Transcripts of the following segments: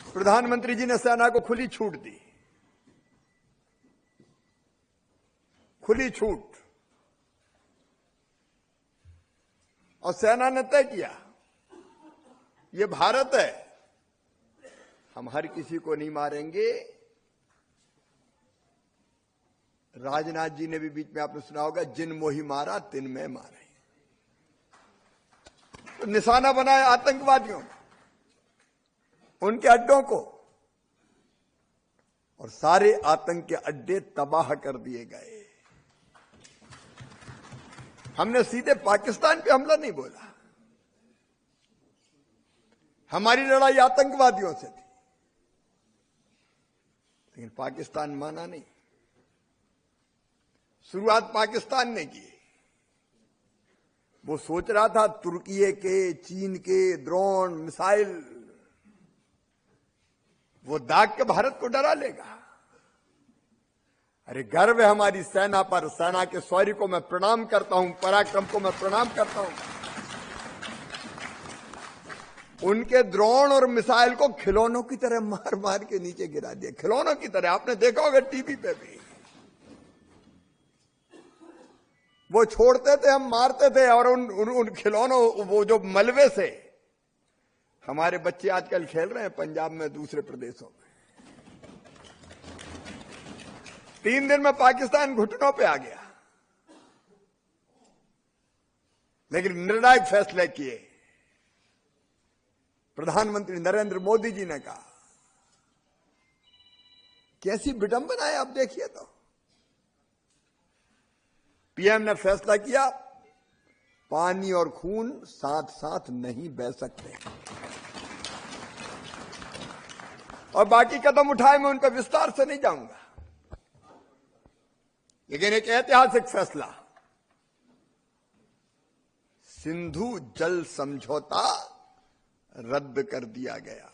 प्रधानमंत्री जी ने सेना को खुली छूट दी, खुली छूट, और सेना ने तय किया ये भारत है, हम हर किसी को नहीं मारेंगे। राजनाथ जी ने भी बीच में आपने सुना होगा, जिन मोही मारा तिन में मारे। तो निशाना बनाया आतंकवादियों को, उनके अड्डों को, और सारे आतंक के अड्डे तबाह कर दिए गए। हमने सीधे पाकिस्तान पे हमला नहीं बोला, हमारी लड़ाई आतंकवादियों से थी, लेकिन पाकिस्तान माना नहीं। शुरुआत पाकिस्तान ने की। वो सोच रहा था तुर्की के, चीन के ड्रोन, मिसाइल वो दाग के भारत को डरा लेगा। अरे गर्व है हमारी सेना पर, सेना के शौर्य को मैं प्रणाम करता हूं, पराक्रम को मैं प्रणाम करता हूं। उनके ड्रोन और मिसाइल को खिलौनों की तरह मार मार के नीचे गिरा दिया, खिलौनों की तरह। आपने देखा होगा टीवी पे भी, वो छोड़ते थे, हम मारते थे, और उन खिलौनों, वो जो मलबे से हमारे बच्चे आजकल खेल रहे हैं पंजाब में, दूसरे प्रदेशों में। 3 दिन में पाकिस्तान घुटनों पे आ गया, लेकिन निर्णायक फैसले किए। प्रधानमंत्री नरेंद्र मोदी जी ने कहा, कैसी विडंबना है, आप देखिए तो। पीएम ने फैसला किया, पानी और खून साथ साथ नहीं बह सकते, और बाकी कदम उठाए, मैं उन पर विस्तार से नहीं जाऊंगा। लेकिन एक ऐतिहासिक फैसला, सिंधु जल समझौता रद्द कर दिया गया।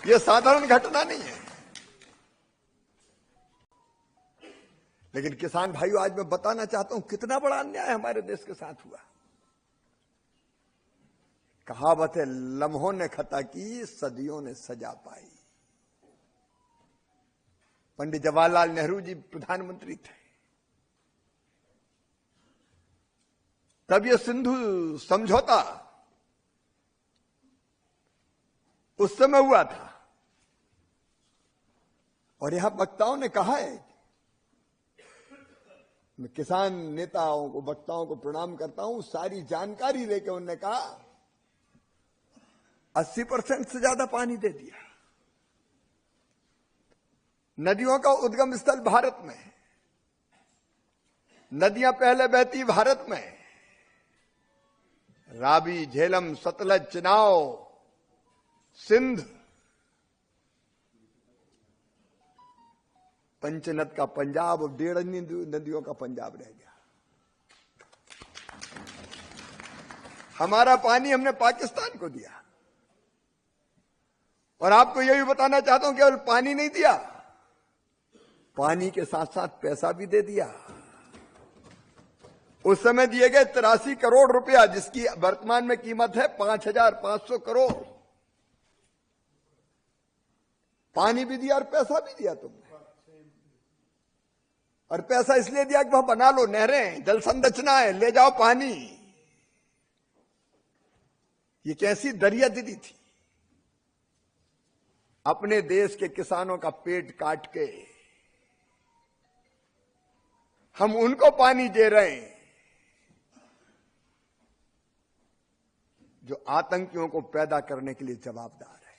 यह साधारण घटना नहीं है। लेकिन किसान भाइयों, आज मैं बताना चाहता हूं कितना बड़ा अन्याय हमारे देश के साथ हुआ। कहावत है, लम्हों ने खता की, सदियों ने सजा पाई। पंडित जवाहरलाल नेहरू जी प्रधानमंत्री थे, तब यह सिंधु समझौता उस समय हुआ था। और यहां वक्ताओं ने कहा है, मैं किसान नेताओं को, वक्ताओं को प्रणाम करता हूं, सारी जानकारी लेकर उन्होंने कहा 80% से ज्यादा पानी दे दिया। नदियों का उद्गम स्थल भारत में है, नदियां पहले बहती भारत में, रावी, झेलम, सतलज, चिनाव, सिंध, पंचनद का पंजाब, और 1.5 नदियों का पंजाब रह गया। हमारा पानी हमने पाकिस्तान को दिया। और आपको यह भी बताना चाहता हूं, केवल पानी नहीं दिया, पानी के साथ साथ पैसा भी दे दिया। उस समय दिए गए 83 करोड़ रुपया, जिसकी वर्तमान में कीमत है 5,500 करोड़। पानी भी दिया और पैसा भी दिया तुमने। और पैसा इसलिए दिया कि वहां बना लो नहरें, जल संरचना है, ले जाओ पानी। ये कैसी दरियादिली थी। अपने देश के किसानों का पेट काट के हम उनको पानी दे रहे हैं जो आतंकियों को पैदा करने के लिए जवाबदार है।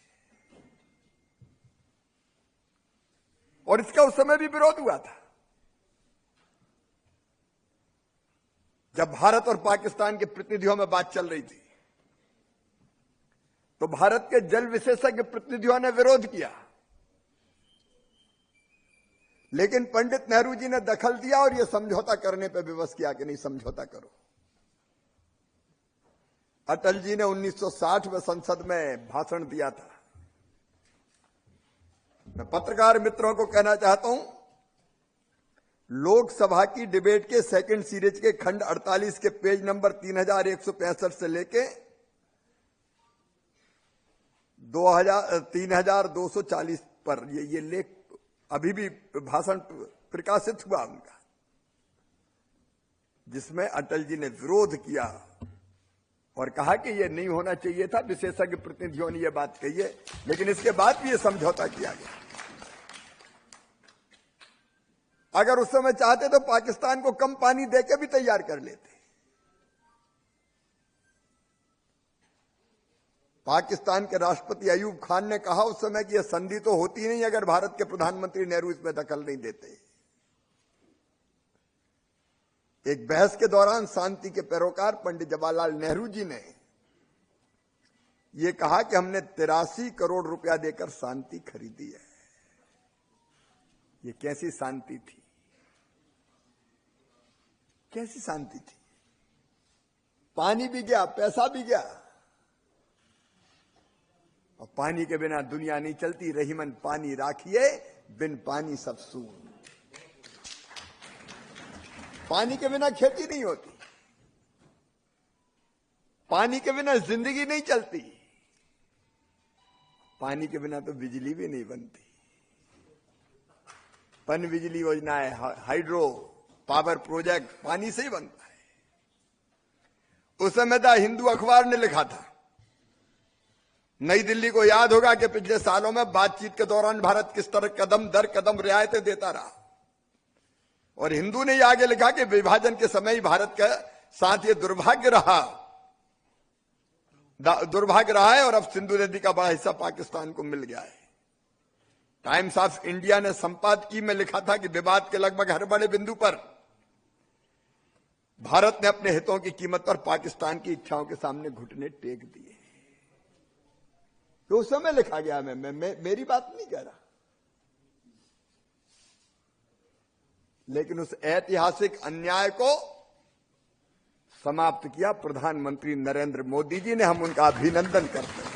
और इसका उस समय भी विरोध हुआ था, जब भारत और पाकिस्तान के प्रतिनिधियों में बात चल रही थी, तो भारत के जल विशेषज्ञ प्रतिनिधियों ने विरोध किया। लेकिन पंडित नेहरू जी ने दखल दिया और यह समझौता करने पर विवश किया कि नहीं, समझौता करो। अटल जी ने 1960 में संसद में भाषण दिया था। मैं पत्रकार मित्रों को कहना चाहता हूं, लोकसभा की डिबेट के सेकंड सीरीज के खंड 48 के पेज नंबर 3165 से लेके 3240 पर ये लेख अभी भी भाषण प्रकाशित हुआ उनका, जिसमें अटल जी ने विरोध किया और कहा कि यह नहीं होना चाहिए था। विशेषज्ञ प्रतिनिधियों ने यह बात कही है, लेकिन इसके बाद भी यह समझौता किया गया। अगर उस समय चाहते तो पाकिस्तान को कम पानी देके भी तैयार कर लेते। पाकिस्तान के राष्ट्रपति अयूब खान ने कहा उस समय कि यह संधि तो होती नहीं अगर भारत के प्रधानमंत्री नेहरू इसमें दखल नहीं देते। एक बहस के दौरान शांति के पैरोकार पंडित जवाहरलाल नेहरू जी ने यह कहा कि हमने 83 करोड़ रुपया देकर शांति खरीदी है। ये कैसी शांति थी, कैसी शांति थी। पानी भी गया, पैसा भी गया, और पानी के बिना दुनिया नहीं चलती। रहीमन पानी राखिए, बिन पानी सब सून। पानी के बिना खेती नहीं होती, पानी के बिना जिंदगी नहीं चलती, पानी के बिना तो बिजली भी नहीं बनती। पन बिजली योजना है, हाइड्रो पावर प्रोजेक्ट पानी से ही बनता है। उस समय था हिंदू अखबार ने लिखा था, नई दिल्ली को याद होगा कि पिछले सालों में बातचीत के दौरान भारत किस तरह कदम दर कदम रियायतें देता रहा, और हिंदू ने यह आगे लिखा कि विभाजन के समय ही भारत के साथ ये दुर्भाग्य रहा है, और अब सिंधु नदी का बड़ा हिस्सा पाकिस्तान को मिल गया है। टाइम्स ऑफ इंडिया ने संपादकीय में लिखा था कि विवाद के लगभग हर बड़े बिंदु पर भारत ने अपने हितों की कीमत पर पाकिस्तान की इच्छाओं के सामने घुटने टेक दिए। तो उस समय लिखा गया, मैं मेरी बात नहीं कह रहा, लेकिन उस ऐतिहासिक अन्याय को समाप्त किया प्रधानमंत्री नरेंद्र मोदी जी ने। हम उनका अभिनंदन करते हैं।